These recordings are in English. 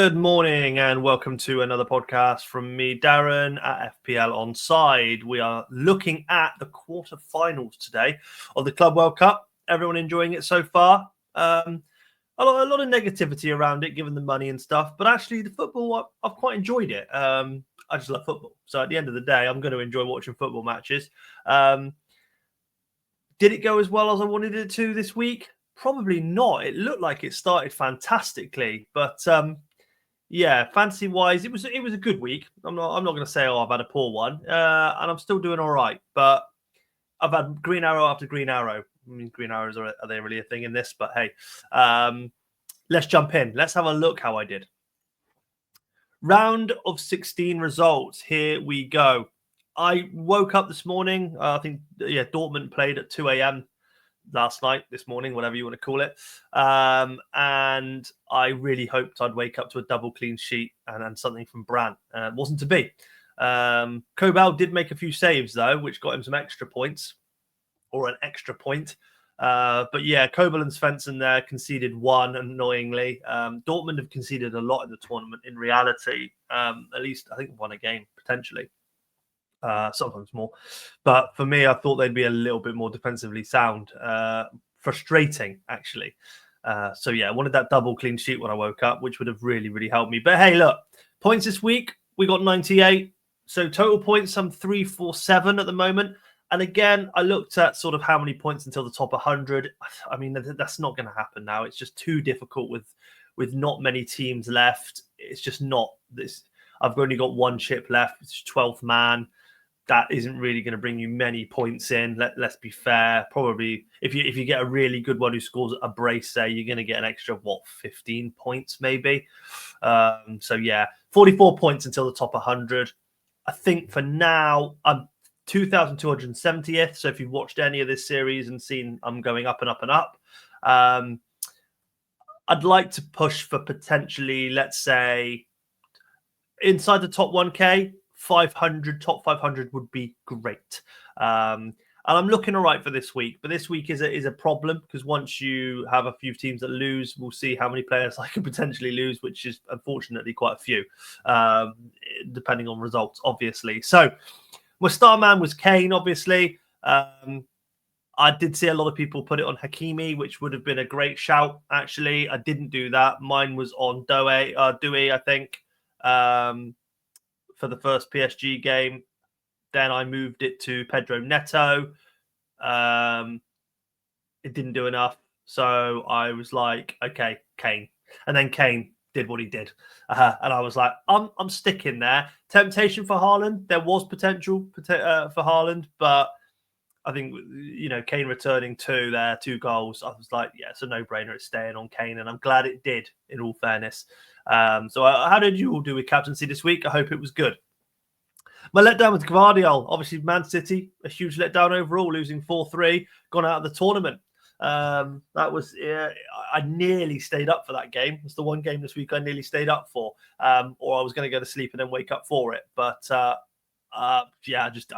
Good morning and welcome to another podcast from me, Darren, at FPL Onside. We are looking at the quarterfinals today of the Club World Cup. Everyone enjoying it so far? A lot of negativity around it, given the money and stuff. But actually, the football, I've quite enjoyed it. I just love football. So at the end of the day, I'm going to enjoy watching football matches. Did it go as well as I wanted it to this week? Probably not. It looked like it started fantastically, but yeah, fantasy wise, it was a good week. I'm not going to say I've had a poor one, and I'm still doing all right. But I've had green arrow after green arrow. I mean, green arrows are they really a thing in this? But hey, let's jump in. Let's have a look how I did. Round of 16 results. Here we go. I woke up this morning. I think Dortmund played at 2 a.m. last night, this morning, whatever you want to call it. And I really hoped I'd wake up to a double clean sheet and something from Brandt. Wasn't to be. Kobel did make a few saves, though, which got him some extra points, or an extra point. But yeah, Kobel and Svensson there conceded one, annoyingly. Dortmund have conceded a lot in the tournament, in reality. At least, I think, won a game, potentially. Sometimes more. But for me, I thought they'd be a little bit more defensively sound. Frustrating, actually. So yeah, I wanted that double clean sheet when I woke up, which would have really, really helped me. But hey, look, points this week, we got 98. So total points, I'm 347 at the moment. And again, I looked at sort of how many points until the top 100. I mean, that's not going to happen now. It's just too difficult with not many teams left. It's just not this. I've only got one chip left. It's 12th man. That isn't really going to bring you many points in. Let's be fair. Probably, if you get a really good one who scores a brace, say, you're going to get an extra, 15 points maybe. So yeah, 44 points until the top 100. I think for now, I'm 2,270th. So if you've watched any of this series and seen I'm going up and up and up, I'd like to push for potentially, let's say, inside the top 1K. 500, top 500 would be great. And I'm looking all right for this week. But this week is a problem because once you have a few teams that lose, we'll see how many players I can potentially lose, which is unfortunately quite a few, depending on results, obviously. So my star man was Kane, obviously. I did see a lot of people put it on Hakimi, which would have been a great shout, actually. I didn't do that. Mine was on Dewey, I think. For the first PSG game. Then I moved it to Pedro Neto. It didn't do enough. So I was like, okay, Kane. And then Kane did what he did. And I was like, I'm sticking there. Temptation for Haaland. There was potential for Haaland, but I think, Kane returning two goals. I was like, yeah, it's a no-brainer. It's staying on Kane. And I'm glad it did, in all fairness. So how did you all do with captaincy this week? I hope it was good. My letdown was Gvardiol. Obviously, Man City, a huge letdown overall, losing 4-3, gone out of the tournament. That was, I nearly stayed up for that game. It's the one game this week I nearly stayed up for, or I was going to go to sleep and then wake up for it. But I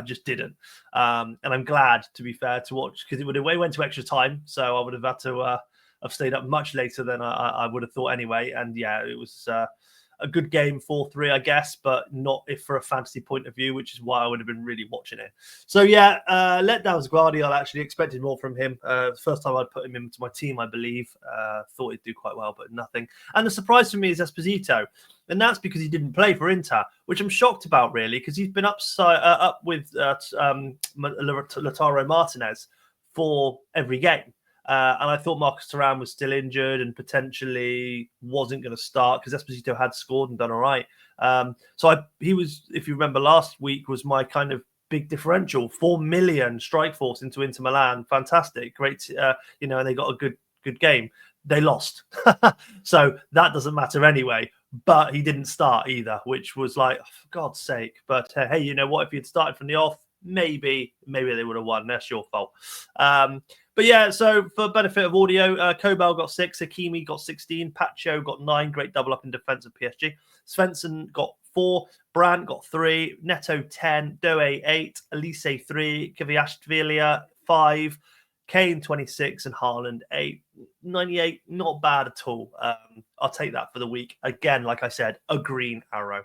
just didn't. And I'm glad, to be fair, to watch because it went to extra time, so I would have had to have stayed up much later than I would have thought anyway. And yeah, it was a good game, 4-3, I guess, but not if for a fantasy point of view, which is why I would have been really watching it. So yeah, letdowns Guardiola. I actually expected more from him. First time I'd put him into my team, I believe. Thought he'd do quite well, but nothing. And the surprise for me is Esposito. And that's because he didn't play for Inter, which I'm shocked about, really, because he's been up with Lautaro Martinez for every game. And I thought Marcus Thuram was still injured and potentially wasn't going to start because Esposito had scored and done all right. He was, if you remember last week, was my kind of big differential. 4 million strike force into Inter Milan. Fantastic. Great. And they got a good game. They lost. So that doesn't matter anyway. But he didn't start either, which was like, oh, for God's sake. But hey, you know what? If you'd started from the off, maybe they would have won. That's your fault. But yeah, so for benefit of audio, Kobel got 6, Hakimi got 16, Pacho got 9, great double up in defense of PSG. Svensson got 4, Brandt got 3, Neto 10, Doe 8, Elise 3, Kvyatskhelia 5, Kane 26 and Haaland 8. 98, not bad at all. I'll take that for the week. Again, like I said, a green arrow.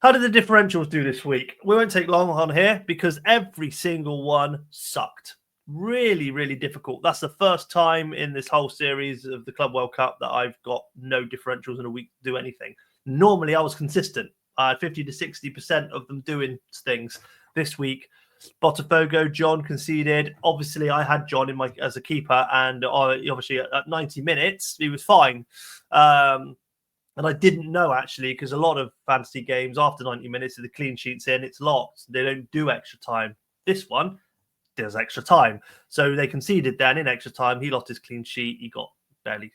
How did the differentials do this week? We won't take long on here because every single one sucked. Really, really difficult. That's the first time in this whole series of the Club World Cup that I've got no differentials in a week to do anything. Normally, I was consistent. I had 50 to 60% of them doing things. This week, Botafogo, John conceded. Obviously, I had John in as a keeper, and obviously at 90 minutes, he was fine. And I didn't know, actually, because a lot of fantasy games after 90 minutes, the clean sheet's in, it's locked. They don't do extra time. This one does extra time. So they conceded then in extra time. He lost his clean sheet. He got 3.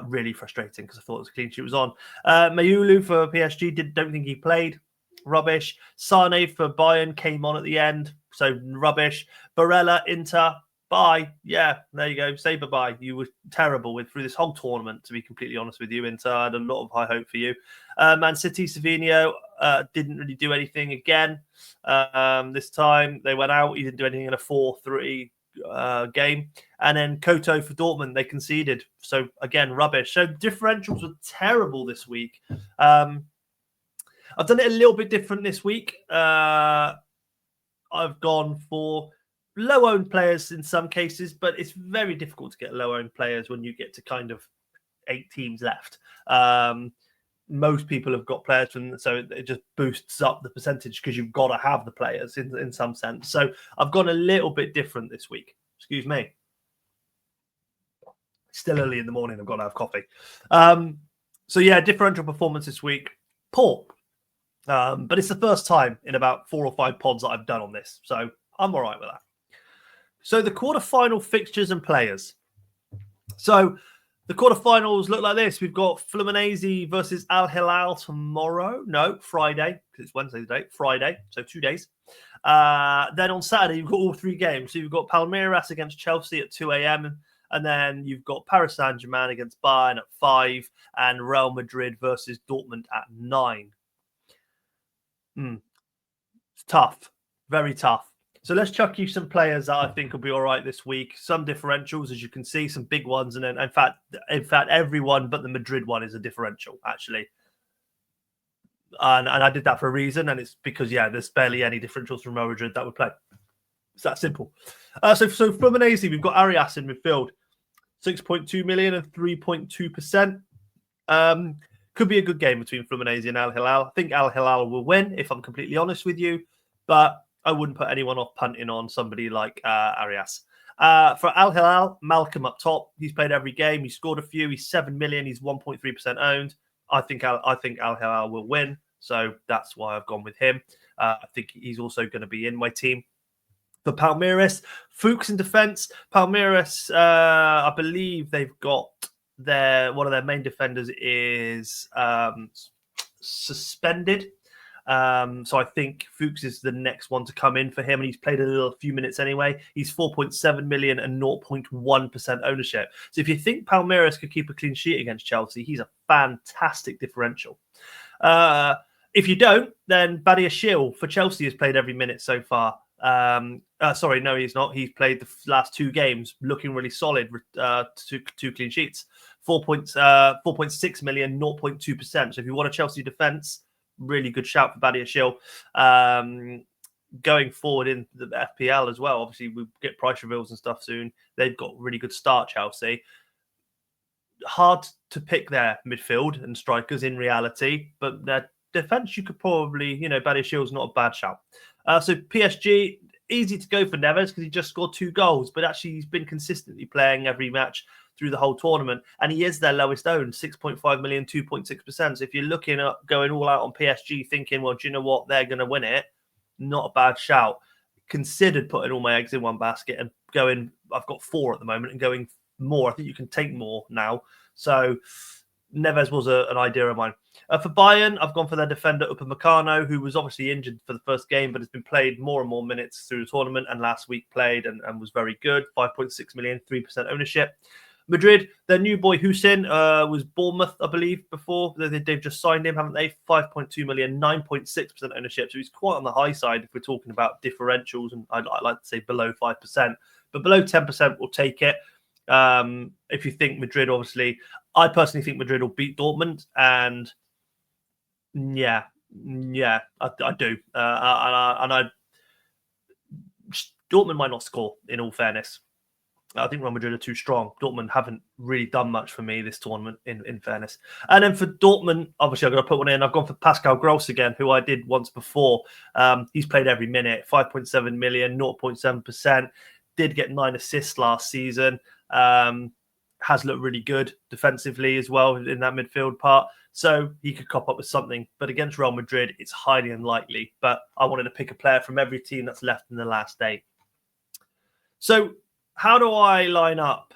Really frustrating because I thought his clean sheet was on. Mayulu for PSG, don't think he played. Rubbish. Sane for Bayern came on at the end. So rubbish. Barella, Inter. Bye. Yeah, there you go. Say bye-bye. You were terrible through this whole tournament, to be completely honest with you, Inter. I had a lot of high hope for you. Man City, Savinho didn't really do anything again. This time they went out. He didn't do anything in a 4-3 game. And then Koto for Dortmund, they conceded. So, again, rubbish. So, differentials were terrible this week. I've done it a little bit different this week. I've gone for low-owned players in some cases, but it's very difficult to get low-owned players when you get to kind of 8 teams left. Most people have got players, so it just boosts up the percentage because you've got to have the players in some sense. So I've gone a little bit different this week. Excuse me. Still early in the morning. I've got to have coffee. So yeah, differential performance this week. Poor. But it's the first time in about 4 or 5 pods that I've done on this. So I'm all right with that. So the quarterfinal fixtures and players. So the quarterfinals look like this. We've got Fluminense versus Al Hilal tomorrow. No, Friday, because it's Wednesday today. Friday, so 2 days. Then on Saturday, you've got all 3 games. So you've got Palmeiras against Chelsea at 2 a.m. And then you've got Paris Saint-Germain against Bayern at 5. And Real Madrid versus Dortmund at 9. It's tough. Very tough. So let's chuck you some players that I think will be all right this week. Some differentials, as you can see, some big ones. And then, in fact, everyone but the Madrid one is a differential, actually. And I did that for a reason. And it's because, there's barely any differentials from Real Madrid that would play. It's that simple. So Fluminense, we've got Arias in midfield. 6.2 million and 3.2%. Could be a good game between Fluminense and Al Hilal. I think Al Hilal will win, if I'm completely honest with you. But I wouldn't put anyone off punting on somebody like Arias. For Al Hilal, Malcolm up top. He's played every game. He scored a few. He's 7 million. He's 1.3% owned. I think Al Hilal will win. So that's why I've gone with him. I think he's also going to be in my team. For Palmeiras, Fuchs in defence. Palmeiras, I believe they've got one of their main defenders is suspended. So I think Fuchs is the next one to come in for him, and he's played a few minutes anyway. He's 4.7 million and 0.1% ownership. So if you think Palmeiras could keep a clean sheet against Chelsea, he's a fantastic differential. If you don't, then Badia Shil for Chelsea has played every minute so far. Sorry, no, he's not. He's played the last 2 games, looking really solid. 2 clean sheets, 4.6 million, 0.2%. So if you want a Chelsea defence, really good shout for Badia Shil. Going forward in the FPL as well, obviously we get price reveals and stuff soon. They've got a really good start, Chelsea. Hard to pick their midfield and strikers in reality, but their defence, you could probably, Badia Shil's not a bad shout. So PSG, easy to go for Neves because he just scored 2 goals, but actually he's been consistently playing every match through the whole tournament, and he is their lowest owned, 6.5 million, 2.6%. So if you're looking at going all out on PSG thinking, well, do you know what, they're going to win it, not a bad shout. Considered putting all my eggs in one basket and going, I've got 4 at the moment, and going more. I think you can take more now. So Neves was an idea of mine. For Bayern, I've gone for their defender, Upamecano, who was obviously injured for the first game, but has been played more and more minutes through the tournament, and last week played and was very good. 5.6 million, 3% ownership. Madrid, their new boy Hussein was Bournemouth, I believe, before. They've just signed him, haven't they? 5.2 million, 9.6% ownership. So he's quite on the high side if we're talking about differentials. And I'd like to say below 5%. But below 10%, we'll take it. If you think Madrid, obviously, I personally think Madrid will beat Dortmund. And yeah, I do. Dortmund might not score, in all fairness. I think Real Madrid are too strong. Dortmund haven't really done much for me this tournament, in fairness. And then for Dortmund, obviously, I've got to put one in. I've gone for Pascal Gross again, who I did once before. He's played every minute, 5.7 million, 0.7%. Did get 9 assists last season. Has looked really good defensively as well in that midfield part. So he could cop up with something. But against Real Madrid, it's highly unlikely. But I wanted to pick a player from every team that's left in the last 8. So how do I line up?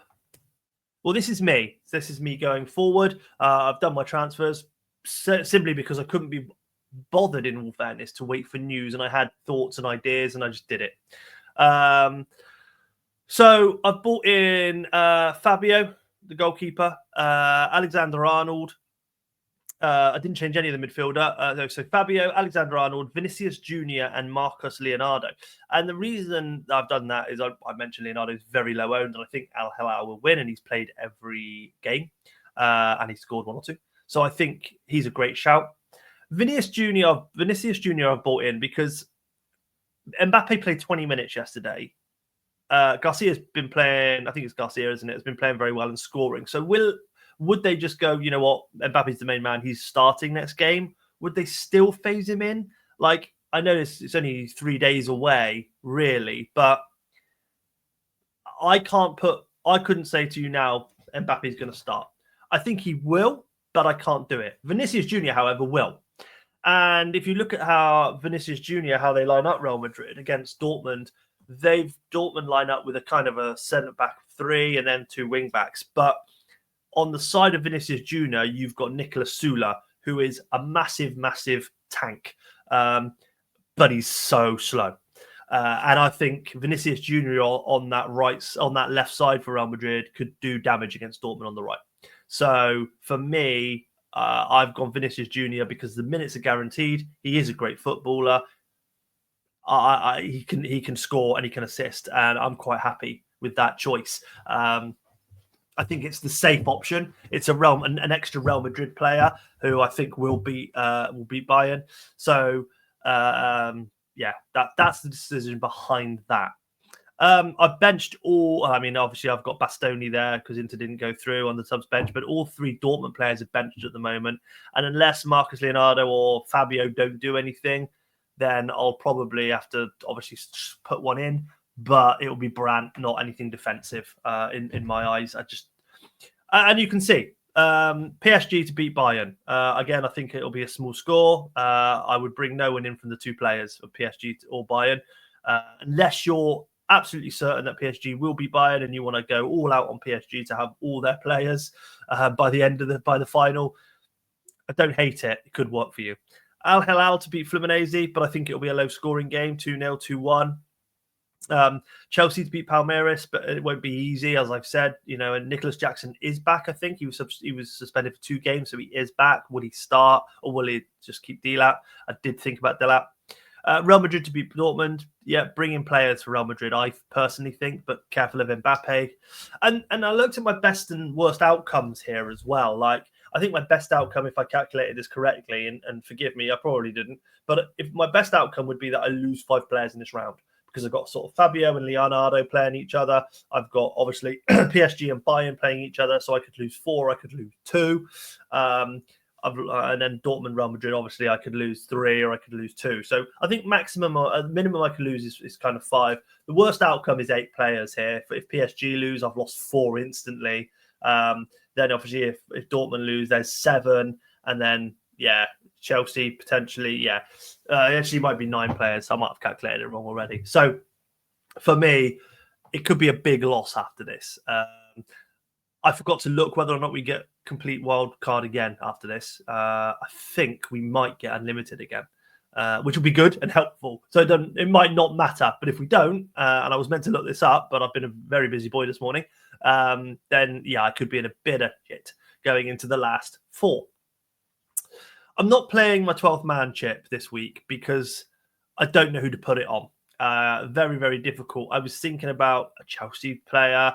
Well, this is me. This is me going forward. I've done my transfers simply because I couldn't be bothered, in all fairness, to wait for news. And I had thoughts and ideas, and I just did it. So I've bought in Fabio, the goalkeeper, Alexander-Arnold. I didn't change any of the midfielder. So Fabio, Alexander-Arnold, Vinicius Jr. and Marcus Leonardo. And the reason I've done that is I mentioned Leonardo is very low owned, and I think Al Hilal will win, and he's played every game, and he scored 1 or 2. So I think he's a great shout. Vinicius Jr. I've bought in because Mbappe played 20 minutes yesterday. Garcia's been playing, I think it's Garcia, isn't it? Has been playing very well and scoring. So would they just go, you know what, Mbappe's the main man, he's starting next game? Would they still phase him in? Like, I know it's only 3 days away, really, but I couldn't say to you now, Mbappe's going to start. I think he will, but I can't do it. Vinicius Jr., however, will. And if you look at how Vinicius Jr., how they line up Real Madrid against Dortmund, Dortmund line up with a kind of a centre-back 3 and then 2 wing-backs. But on the side of Vinicius Jr., you've got Nicolas Sula, who is a massive, massive tank. But he's so slow. And I think Vinicius Jr. on that left side for Real Madrid could do damage against Dortmund on the right. So for me, I've gone Vinicius Jr. because the minutes are guaranteed. He is a great footballer. He can score and he can assist, and I'm quite happy with that choice. I think it's the safe option. It's an extra Real Madrid player who I think will beat Bayern. So that's the decision behind that. I've benched all. I mean, obviously I've got Bastoni there because Inter didn't go through on the subs bench, but all 3 Dortmund players are benched at the moment. And unless Marcus Leonardo or Fabio don't do anything, then I'll probably have to obviously put one in. But it will be Brandt, not anything defensive in my eyes. And you can see PSG to beat Bayern. Again, I think it'll be a small score. I would bring no one in from the 2 players of PSG or Bayern, unless you're absolutely certain that PSG will beat Bayern and you want to go all out on PSG to have all their players by the final. I don't hate it. It could work for you. Al Hilal to beat Fluminense, but I think it'll be a low-scoring game, 2-0, 2-1. Chelsea to beat Palmeiras, but it won't be easy, as I've said. And Nicholas Jackson is back. I think he was suspended for 2 games, so he is back. Will he start or will he just keep Delap? I did think about Delap. Real Madrid to beat Dortmund. Yeah, bring in players for Real Madrid, I personally think, but careful of Mbappe. And I looked at my best and worst outcomes here as well. Like, I think my best outcome, if I calculated this correctly, and forgive me, I probably didn't, but if my best outcome would be that I lose 5 players in this round, because I've got sort of Fabio and Leonardo playing each other. I've got obviously PSG and Bayern playing each other, so I could lose 4, I could lose 2. And then Dortmund, Real Madrid, obviously I could lose 3 or I could lose 2. So I think minimum I could lose is kind of 5. The worst outcome is 8 players here. If PSG lose, I've lost 4 instantly. Then obviously if Dortmund lose, there's 7. And then, Chelsea potentially, actually might be 9 players. I might have calculated it wrong already. So for me, it could be a big loss after this. I forgot to look whether or not we get complete wild card again after this. I think we might get unlimited again. which will be good and helpful. So it might not matter, but if we don't, and I was meant to look this up, but I've been a very busy boy this morning, then yeah, I could be in a bit of shit going into the last 4. I'm not playing my 12th man chip this week because I don't know who to put it on. Very, very difficult. I was thinking about a Chelsea player.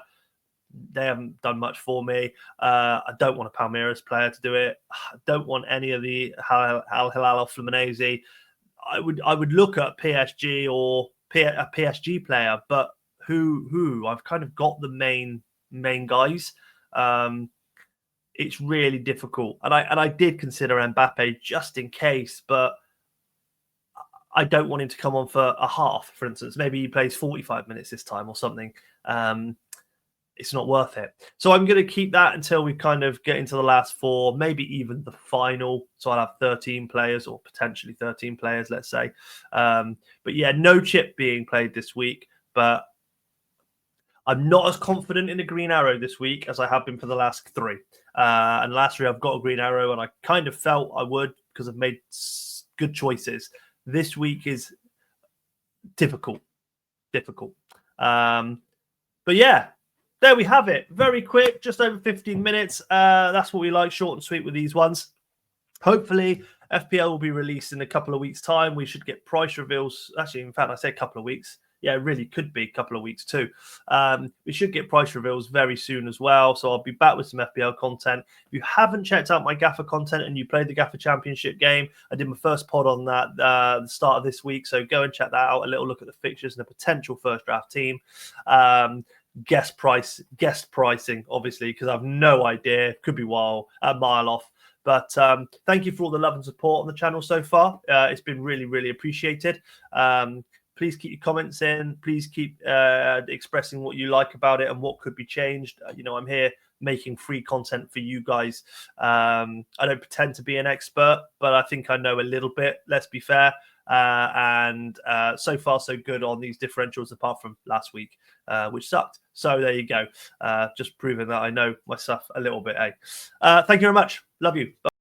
They haven't done much for me. I don't want a Palmeiras player to do it. I don't want any of the Al Hilal or Fluminense. I would look at PSG or a PSG player, but who? I've kind of got the main guys. It's really difficult, and I did consider Mbappe just in case, but I don't want him to come on for a half, for instance. Maybe he plays 45 minutes this time or something. It's not worth it. So I'm going to keep that until we kind of get into the last 4, maybe even the final. So I'll have 13 players or potentially 13 players, let's say. But yeah, no chip being played this week, but I'm not as confident in the green arrow this week as I have been for the last 3. And last year I've got a green arrow and I kind of felt I would because I've made good choices. This week is difficult. But yeah, there we have it. Very quick, just over 15 minutes. That's what we like, short and sweet with these ones. Hopefully, FPL will be released in a couple of weeks' time. We should get price reveals. Actually, in fact, I say a couple of weeks. Yeah, it really could be a couple of weeks too. We should get price reveals very soon as well. So I'll be back with some FPL content. If you haven't checked out my Gaffer content and you played the Gaffer Championship game, I did my first pod on that the start of this week. So go and check that out. A little look at the fixtures and the potential first draft team. Guest pricing, obviously, because I've no idea. Could be a mile off. But thank you for all the love and support on the channel so far. It's been really, really appreciated. Please keep your comments in. Please keep expressing what you like about it and what could be changed. I'm here making free content for you guys. I don't pretend to be an expert, but I think I know a little bit. Let's be fair. And so far, so good on these differentials, apart from last week, which sucked. So there you go. Just proving that I know my stuff a little bit. Thank you very much. Love you. Bye.